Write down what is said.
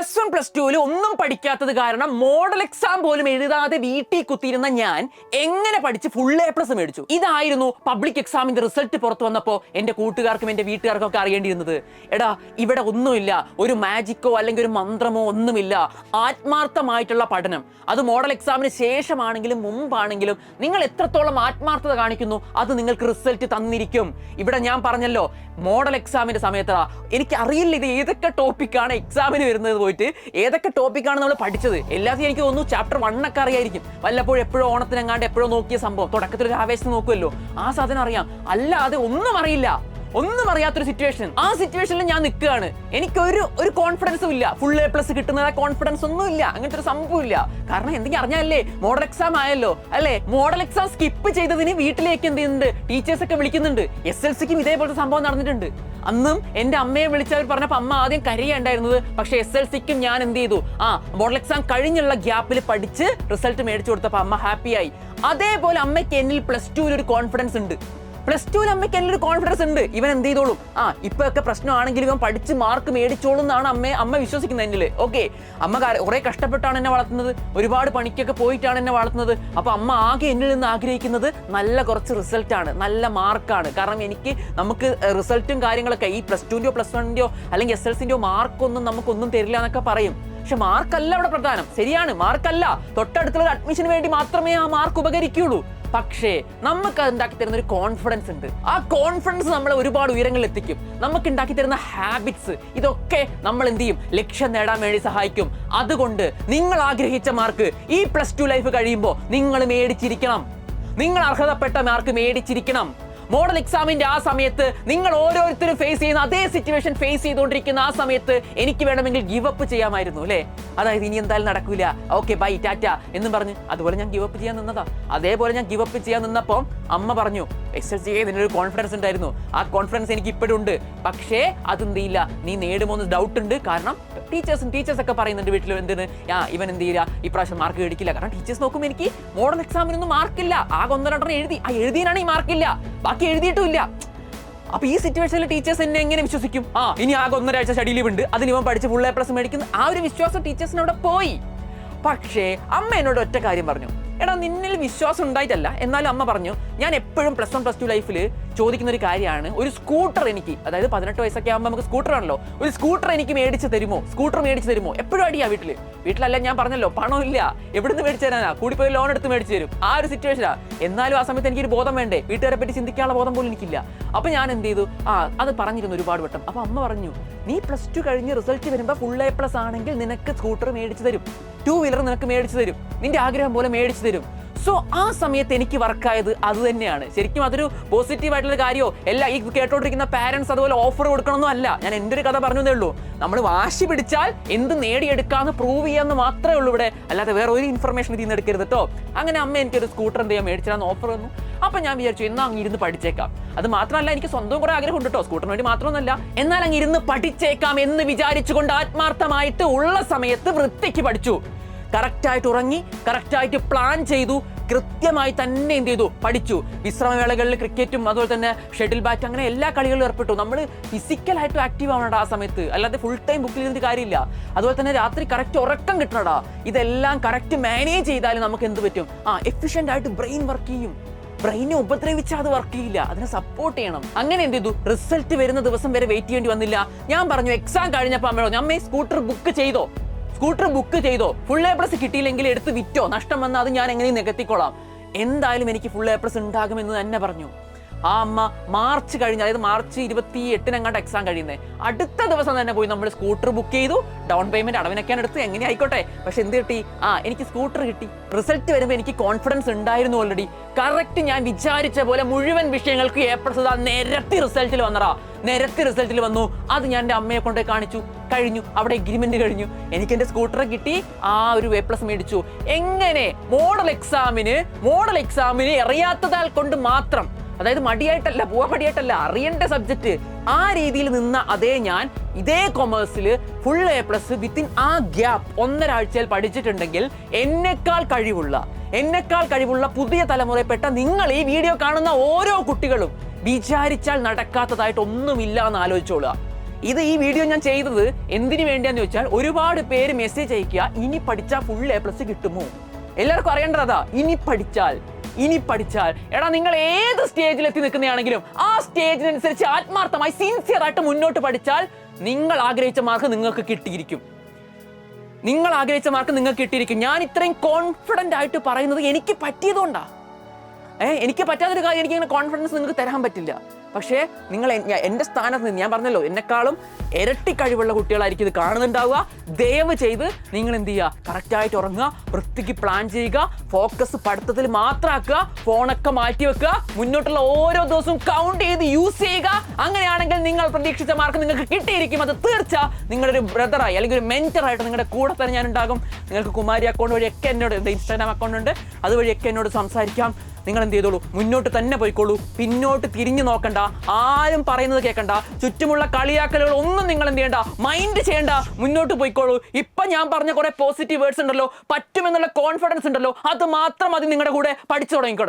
+1 +2 ഒന്നും പഠിക്കാത്തത് കാരണം model exam പോലും എഴുതാതെ വീട്ടിൽ കുത്തിയിരുന്ന ഞാൻ എങ്ങനെ പഠിച്ച് A+ മേടിച്ചു? ഇതായിരുന്നു പബ്ലിക് എക്സാമിന്റെ റിസൾട്ട് പുറത്തു വന്നപ്പോൾ എന്റെ കൂട്ടുകാർക്കും എന്റെ വീട്ടുകാർക്കും ഒക്കെ അറിയേണ്ടിയിരുന്നത്. എടാ, ഇവിടെ ഒന്നുമില്ല, ഒരു മാജിക്കോ അല്ലെങ്കിൽ ഒരു മന്ത്രമോ ഒന്നുമില്ല. ആത്മാർത്ഥമായിട്ടുള്ള പഠനം, അത് മോഡൽ എക്സാമിന് ശേഷമാണെങ്കിലും മുമ്പാണെങ്കിലും നിങ്ങൾ എത്രത്തോളം ആത്മാർത്ഥത കാണിക്കുന്നു അത് നിങ്ങൾക്ക് റിസൾട്ട് തന്നിരിക്കും. ഇവിടെ ഞാൻ പറഞ്ഞല്ലോ, മോഡൽ എക്സാമിന്റെ സമയത്താ എനിക്ക് അറിയില്ല ഇത് ഏതൊക്കെ ടോപ്പിക്കാണ് എക്സാമിന് വരുന്നത്, പോയിട്ട് ഏതൊക്കെ ടോപ്പിക്കാണ് നമ്മൾ പഠിച്ചത്. എല്ലാത്തിനും എനിക്ക് തോന്നുന്നു ചാപ്റ്റർ 1 ഒക്കെ അറിയായിരിക്കും. വല്ലപ്പോഴും എപ്പോഴും ഓണത്തിനെങ്ങാണ്ട് എപ്പോഴും നോക്കിയ സംഭവം, തുടക്കത്തിൽ ഒരു ആവേശം നോക്കുമല്ലോ, ആ സാധനം അറിയാം. അല്ലാതെ ഒന്നും അറിയില്ല, ഒന്നും അറിയാത്തൊരു സിറ്റുവേഷൻ. ആ സിറ്റുവേഷനിൽ ഞാൻ നിൽക്കുകയാണ്. എനിക്ക് ഒരു കോൺഫിഡൻസും ഇല്ല. A+ കിട്ടുന്ന കോൺഫിഡൻസ് ഒന്നും ഇല്ല. അങ്ങനത്തെ ഒരു സംഭവം ഇല്ല. കാരണം എന്തെങ്കിലും അറിഞ്ഞാലേ മോഡൽ എക്സാം ആയല്ലോ അല്ലേ. മോഡൽ എക്സാം സ്കിപ്പ് ചെയ്തതിന് വീട്ടിലേക്ക് എന്ത് ചെയ്യുന്നുണ്ട്, ടീച്ചേഴ്സ് ഒക്കെ വിളിക്കുന്നുണ്ട്. SLCക്കും ഇതേപോലത്തെ സംഭവം നടന്നിട്ടുണ്ട്. അന്നും എന്റെ അമ്മയെ വിളിച്ചവർ പറഞ്ഞപ്പോൾ അമ്മ ആദ്യം കരയുണ്ടായിരുന്നത്. പക്ഷെ SLCക്കും ഞാൻ എന്ത് ചെയ്തു, മോഡൽ എക്സാം കഴിഞ്ഞുള്ള ഗ്യാപ്പിൽ പഠിച്ച് റിസൾട്ട് മേടിച്ചു കൊടുത്തപ്പോൾ അമ്മ ഹാപ്പിയായി. അതേപോലെ അമ്മയ്ക്ക് എന്നിൽ +2 ഒരു കോൺഫിഡൻസ് ഉണ്ട്. +2 അമ്മയ്ക്ക് എന്നൊരു കോൺഫിഡൻസ് ഉണ്ട്. ഇവൻ എന്ത് ചെയ്തോളും, ഇപ്പൊ ഒക്കെ പ്രശ്നമാണെങ്കിൽ ഇവൻ പഠിച്ച് മാർക്ക് മേടിച്ചോളും എന്നാണ് അമ്മ വിശ്വസിക്കുന്നത് എന്നിൽ. ഓക്കെ, അമ്മ കുറെ കഷ്ടപ്പെട്ടാണ് എന്നെ വളർത്തുന്നത്, ഒരുപാട് പണിക്കൊക്കെ പോയിട്ടാണ് എന്നെ വളർത്തുന്നത്. അപ്പൊ അമ്മ ആകെ എന്നിൽ നിന്ന് ആഗ്രഹിക്കുന്നത് നല്ല കുറച്ച് റിസൾട്ടാണ്, നല്ല മാർക്കാണ്. കാരണം നമുക്ക് റിസൾട്ടും കാര്യങ്ങളൊക്കെ ഈ +2ന്റെയോ +1ന്റെയോ അല്ലെങ്കിൽ SLCന്റെയോ മാർക്കൊന്നും നമുക്കൊന്നും തരില്ല എന്നൊക്കെ പറയും. പക്ഷെ മാർക്കല്ല അവിടെ പ്രധാനം. ശരിയാണ്, മാർക്കല്ല. തൊട്ടടുത്തുള്ള അഡ്മിഷന് വേണ്ടി മാത്രമേ ആ മാർക്ക് ഉപകരിക്കുള്ളൂ. പക്ഷേ നമുക്ക് ഉണ്ടാക്കി തരുന്ന ഒരു കോൺഫിഡൻസ് ഉണ്ട്. ആ കോൺഫിഡൻസ് നമ്മളെ ഒരുപാട് ഉയരങ്ങളിൽ എത്തിക്കും. നമുക്ക് ഉണ്ടാക്കി തരുന്ന ഹാബിറ്റ്സ്, ഇതൊക്കെ നമ്മൾ എന്ത് ചെയ്യും, ലക്ഷ്യം നേടാൻ വേണ്ടി സഹായിക്കും. അതുകൊണ്ട് നിങ്ങൾ ആഗ്രഹിച്ച മാർക്ക് ഈ +2 ലൈഫ് കഴിയുമ്പോൾ നിങ്ങൾ മേടിച്ചിരിക്കണം. നിങ്ങൾ അർഹതപ്പെട്ട മാർക്ക് മേടിച്ചിരിക്കണം. മോഡൽ എക്സാമിന്റെ ആ സമയത്ത് നിങ്ങൾ ഓരോരുത്തരും ഫേസ് ചെയ്യുന്ന അതേ സിറ്റുവേഷൻ ഫേസ് ചെയ്തുകൊണ്ടിരിക്കുന്ന ആ സമയത്ത് എനിക്ക് വേണമെങ്കിൽ ഗിവ് അപ്പ് ചെയ്യാമായിരുന്നു അല്ലേ. അതായത് ഇനി എന്തായാലും നടക്കൂല, ഓക്കെ ബൈ ടാറ്റ എന്നും പറഞ്ഞ് അതുപോലെ ഞാൻ ഗിവ് അപ്പ് ചെയ്യാൻ നിന്നതാ. അതേപോലെ ഞാൻ ഗിവ് അപ്പ് ചെയ്യാൻ നിന്നപ്പോൾ അമ്മ പറഞ്ഞു, SLCക്ക് നിന്നൊരു കോൺഫിഡൻസ് ഉണ്ടായിരുന്നു, ആ കോൺഫിഡൻസ് എനിക്ക് ഇപ്പോഴും ഉണ്ട്. പക്ഷേ അതെന്ത് ചെയ്യില്ല, നീ നേടുമോന്ന് ഡൗട്ട് ഉണ്ട്. കാരണം ടീച്ചേഴ്സ് ഒക്കെ പറയുന്നുണ്ട് വീട്ടിൽ എന്തിന് ഇവൻ എന്ത് ചെയ്യില്ല, ഇപ്രാവശ്യം മാർക്ക് മേടിക്കില്ല. കാരണം ടീച്ചേഴ്സ് നോക്കുമ്പോൾ എനിക്ക് മോഡൽ എക്സാമിനൊന്നും മാർക്കില്ല. ആകെ 1-2 എഴുതിയാണ് ഈ മാർക്കില്ല, ബാക്കി എഴുതിയിട്ടുമില്ല. അപ്പൊ ഈ സിറ്റുവേഷനിൽ ടീച്ചേഴ്സ് എന്നെ എങ്ങനെ വിശ്വസിക്കും? ഇനി ആകെ 1.5 ആഴ്ച സ്റ്റഡി ലീവ് ഉണ്ട്, അതിന് ഇവൻ പഠിച്ച് A+ മേടിക്കുന്ന ആ ഒരു വിശ്വാസം ടീച്ചേഴ്സിന് അവിടെ പോയി. പക്ഷേ അമ്മ എന്നോട് ഒറ്റ കാര്യം പറഞ്ഞു, എടാ നിന്നിൽ വിശ്വാസം ഉണ്ടായിട്ടല്ല, എന്നാലും അമ്മ പറഞ്ഞു, ഞാൻ എപ്പോഴും +1 +2 ലൈഫിൽ ചോദിക്കുന്ന ഒരു കാര്യമാണ്, ഒരു സ്കൂട്ടർ എനിക്ക്, അതായത് 18 വയസ്സൊക്കെ ആകുമ്പോൾ നമുക്ക് സ്കൂട്ടർ ആണല്ലോ, ഒരു സ്കൂട്ടർ എനിക്ക് മേടിച്ച് തരുമോ, എപ്പോഴും അടിയാ വീട്ടിലല്ല. ഞാൻ പറഞ്ഞല്ലോ പണമില്ല, എവിടുന്ന് മേടിച്ചു തരാനാ, കൂടിപ്പോയി ലോൺ എടുത്ത് മേടിച്ചു തരും, ആ ഒരു സിറ്റുവേഷനാ. എന്നാലും ആ സമയത്ത് എനിക്കൊരു ബോധം വേണ്ടേ, വീട്ടുകാരെ പറ്റി ചിന്തിക്കാനുള്ള ബോധം പോലും എനിക്കില്ല. അപ്പൊ ഞാൻ എന്ത് ചെയ്തു, അത് പറഞ്ഞിരുന്നു ഒരുപാട് വട്ടം. അപ്പൊ അമ്മ പറഞ്ഞു, നീ +2 കഴിഞ്ഞ് റിസൾട്ട് വരുമ്പോൾ A+ ആണെങ്കിൽ നിനക്ക് സ്കൂട്ടർ മേടിച്ചു തരും, 2 വീലർ നിനക്ക് മേടിച്ചു തരും, നിന്റെ ആഗ്രഹം പോലെ മേടിച്ചു തരും. സോ ആ സമയത്ത് എനിക്ക് വർക്കായത് അത് തന്നെയാണ്. ശരിക്കും അതൊരു പോസിറ്റീവ് ആയിട്ടുള്ള കാര്യമോ എല്ലാ ഈ കേട്ടോണ്ടിരിക്കുന്ന പാരന്റ്സ് അതുപോലെ ഓഫർ കൊടുക്കണമെന്നും അല്ല. ഞാൻ എൻ്റെ ഒരു കഥ പറഞ്ഞതേ ഉള്ളൂ. നമ്മൾ വാശി പിടിച്ചാൽ എന്ത് നേടിയെടുക്കാന്ന് പ്രൂവ് ചെയ്യാന്ന് മാത്രമേ ഉള്ളൂ ഇവിടെ, അല്ലാതെ വേറെ ഒരു ഇൻഫർമേഷൻ ഇതിൽ നിന്ന് എടുക്കരുത് കേട്ടോ. അങ്ങനെ അമ്മ എനിക്കൊരു സ്കൂട്ടർ എന്ത് ചെയ്യാൻ മേടിച്ചാന്ന് ഓഫർ വന്നു. അപ്പൊ ഞാൻ വിചാരിച്ചു എന്നാൽ അങ്ങ് ഇരുന്ന് പഠിച്ചേക്കാം. അത് മാത്രമല്ല എനിക്ക് സ്വന്തം കുറെ ആഗ്രഹം ഉണ്ട് കേട്ടോ, സ്കൂട്ടറിന് വേണ്ടി മാത്രമൊന്നുമല്ല. എന്നാൽ അങ്ങ് ഇരുന്ന് പഠിച്ചേക്കാം എന്ന് വിചാരിച്ചുകൊണ്ട് ആത്മാർത്ഥമായിട്ട് ഉള്ള സമയത്ത് വൃത്തിക്ക് പഠിച്ചു. കറക്റ്റായിട്ട് ഉറങ്ങി, കറക്റ്റായിട്ട് പ്ലാൻ ചെയ്തു, കൃത്യമായി തന്നെ എന്ത് ചെയ്തു, പഠിച്ചു. വിശ്രമവേളകളിൽ ക്രിക്കറ്റും അതുപോലെ തന്നെ ഷട്ടിൽ ബാറ്റ് അങ്ങനെ എല്ലാ കളികളിലും ഏർപ്പെട്ടു. നമ്മൾ ഫിസിക്കലായിട്ട് ആക്റ്റീവ് ആവണടാ ആ സമയത്ത്, അല്ലാതെ ഫുൾ ടൈം ബുക്കിൽ ഇരുന്നിട്ട് കാര്യമില്ല. അതുപോലെ തന്നെ രാത്രി കറക്റ്റ് ഉറക്കം കിട്ടണടാ. ഇതെല്ലാം കറക്റ്റ് മാനേജ് ചെയ്താലും നമുക്ക് എന്ത് പറ്റും, എഫിഷ്യന്റ് ആയിട്ട് ബ്രെയിൻ വർക്ക് ചെയ്യും. ബ്രെയിനെ ഉപദ്രവിച്ചാൽ അത് വർക്ക് ചെയ്യില്ല, അതിനെ സപ്പോർട്ട് ചെയ്യണം. അങ്ങനെ എന്ത് ചെയ്തു, റിസൾട്ട് വരുന്ന ദിവസം വരെ വെയിറ്റ് ചെയ്യേണ്ടി വന്നില്ല. ഞാൻ പറഞ്ഞു എക്സാം കഴിഞ്ഞപ്പോൾ അമ്മയോട്, അമ്മേ സ്കൂട്ടർ ബുക്ക് ചെയ്തോ, A+ കിട്ടിയില്ലെങ്കിൽ എടുത്ത് വിറ്റോ, നഷ്ടം വന്നാൽ അത് ഞാൻ എങ്ങനെയും നികത്തിക്കോളാം, എന്തായാലും എനിക്ക് A+ ഉണ്ടാകുമെന്ന് തന്നെ പറഞ്ഞു. ആ അമ്മ മാർച്ച് കഴിഞ്ഞ്, അതായത് മാർച്ച് 28 എക്സാം കഴിയുന്നത്, അടുത്ത ദിവസം തന്നെ പോയി നമ്മൾ സ്കൂട്ടർ ബുക്ക് ചെയ്തു. ഡൗൺ പേയ്മെന്റ് അടവിനൊക്കെയാണ് എടുത്ത്, എങ്ങനെ ആയിക്കോട്ടെ. പക്ഷെ എന്ത് കിട്ടി, എനിക്ക് സ്കൂട്ടർ കിട്ടി. റിസൾട്ട് വരുമ്പോൾ എനിക്ക് കോൺഫിഡൻസ് ഉണ്ടായിരുന്നു ഓൾറെഡി. കറക്റ്റ് ഞാൻ വിചാരിച്ച പോലെ മുഴുവൻ വിഷയങ്ങൾക്ക് A+ നിരത്തി റിസൾട്ടിൽ വന്നു. അത് ഞാൻ എൻ്റെ അമ്മയെ കൊണ്ട് കാണിച്ചു, കഴിഞ്ഞു. അവിടെ എഗ്രിമെന്റ് കഴിഞ്ഞു, എനിക്ക് എൻ്റെ സ്കൂട്ടർ കിട്ടി, ആ ഒരു A+ മേടിച്ചു. എങ്ങനെ മോഡൽ എക്സാമിന് അറിയാത്തതാൽ കൊണ്ട് മാത്രം, അതായത് മടിയായിട്ടല്ല, അറിയേണ്ട സബ്ജക്റ്റ്, ആ രീതിയിൽ നിന്ന അതേ ഞാൻ ഇതേ കൊമേഴ്സിൽ A+ വിത്തിൻ ആ ഗ്യാപ്പ് 1.5 ആഴ്ചയിൽ പഠിച്ചിട്ടുണ്ടെങ്കിൽ എന്നെക്കാൾ കഴിവുള്ള പുതിയ തലമുറയിൽപ്പെട്ട നിങ്ങൾ ഈ വീഡിയോ കാണുന്ന ഓരോ കുട്ടികളും വിചാരിച്ചാൽ നടക്കാത്തതായിട്ട് ഒന്നുമില്ല എന്ന് ആലോചിച്ചോളുക. ഇത് ഈ വീഡിയോ ഞാൻ ചെയ്തത് എന്തിനു വേണ്ടിയാന്ന് ചോദിച്ചാൽ, ഒരുപാട് പേര് മെസ്സേജ് അയക്കുക, ഇനി പഠിച്ചാൽ ഫുൾ A+ കിട്ടുമോ? എല്ലാവർക്കും അറിയേണ്ടതാ, ഇനി പഠിച്ചാൽ. എടാ, നിങ്ങൾ ഏത് സ്റ്റേജിൽ എത്തി നിൽക്കുന്നതാണെങ്കിലും ആ സ്റ്റേജിനനുസരിച്ച് ആത്മാർത്ഥമായി സിൻസിയർ ആയിട്ട് മുന്നോട്ട് പഠിച്ചാൽ നിങ്ങൾ ആഗ്രഹിച്ച മാർക്ക് നിങ്ങൾക്ക് കിട്ടിയിരിക്കും. ഞാൻ ഇത്രയും കോൺഫിഡന്റ് ആയിട്ട് പറയുന്നത് എനിക്ക് പറ്റിയതുകൊണ്ടാ. എനിക്ക് പറ്റാത്തൊരു കാര്യം എനിക്ക് ഇങ്ങനെ കോൺഫിഡൻസ് നിങ്ങൾക്ക് തരാൻ പറ്റില്ല. പക്ഷേ നിങ്ങൾ എൻ്റെ സ്ഥാനത്ത് നിന്ന്, ഞാൻ പറഞ്ഞല്ലോ, എന്നെക്കാളും ഇരട്ടി കഴിവുള്ള കുട്ടികളായിരിക്കും ഇത് കാണുന്നുണ്ടാവുക. ദയവ് ചെയ്ത് നിങ്ങൾ എന്ത് ചെയ്യുക, കറക്റ്റായിട്ട് ഉറങ്ങുക, വൃത്തിക്ക് പ്ലാൻ ചെയ്യുക, ഫോക്കസ് പഠിത്തത്തിൽ മാത്രമാക്കുക, ഫോണൊക്കെ മാറ്റി വെക്കുക, മുന്നോട്ടുള്ള ഓരോ ദിവസവും കൗണ്ട് ചെയ്ത് യൂസ് ചെയ്യുക. അങ്ങനെയാണെങ്കിൽ നിങ്ങൾ പ്രതീക്ഷിച്ച മാർക്ക് നിങ്ങൾക്ക് കിട്ടിയിരിക്കും. അത് തീർച്ച. നിങ്ങളൊരു ബ്രദറായി അല്ലെങ്കിൽ ഒരു മെന്ററായിട്ട് നിങ്ങളുടെ കൂടെ തന്നെ ഞാൻ ഉണ്ടാകും. നിങ്ങൾക്ക് കുമാരി അക്കൗണ്ട് വഴിയൊക്കെ എന്നോട്, ഇൻസ്റ്റാഗ്രാം അക്കൗണ്ട് ഉണ്ട്, അതുവഴിയൊക്കെ എന്നോട് സംസാരിക്കാം. നിങ്ങൾ എന്ത് ചെയ്തോളൂ, മുന്നോട്ട് തന്നെ പോയിക്കോളൂ, പിന്നോട്ട് തിരിഞ്ഞു നോക്കണ്ട, ആരും പറയുന്നത് കേൾക്കണ്ട, ചുറ്റുമുള്ള കളിയാക്കലുകൾ ഒന്നും നിങ്ങൾ എന്ത് ചെയ്യണ്ട, മൈൻഡ് ചെയ്യണ്ട, മുന്നോട്ട് പോയിക്കോളൂ. ഇപ്പൊ ഞാൻ പറഞ്ഞ കുറെ പോസിറ്റീവ് വേർഡ്സ് ഉണ്ടല്ലോ, പറ്റുമെന്നുള്ള കോൺഫിഡൻസ് ഉണ്ടല്ലോ, അത് മാത്രം മതി നിങ്ങളുടെ കൂടെ പഠിച്ചു തുടങ്ങിക്കോടാ.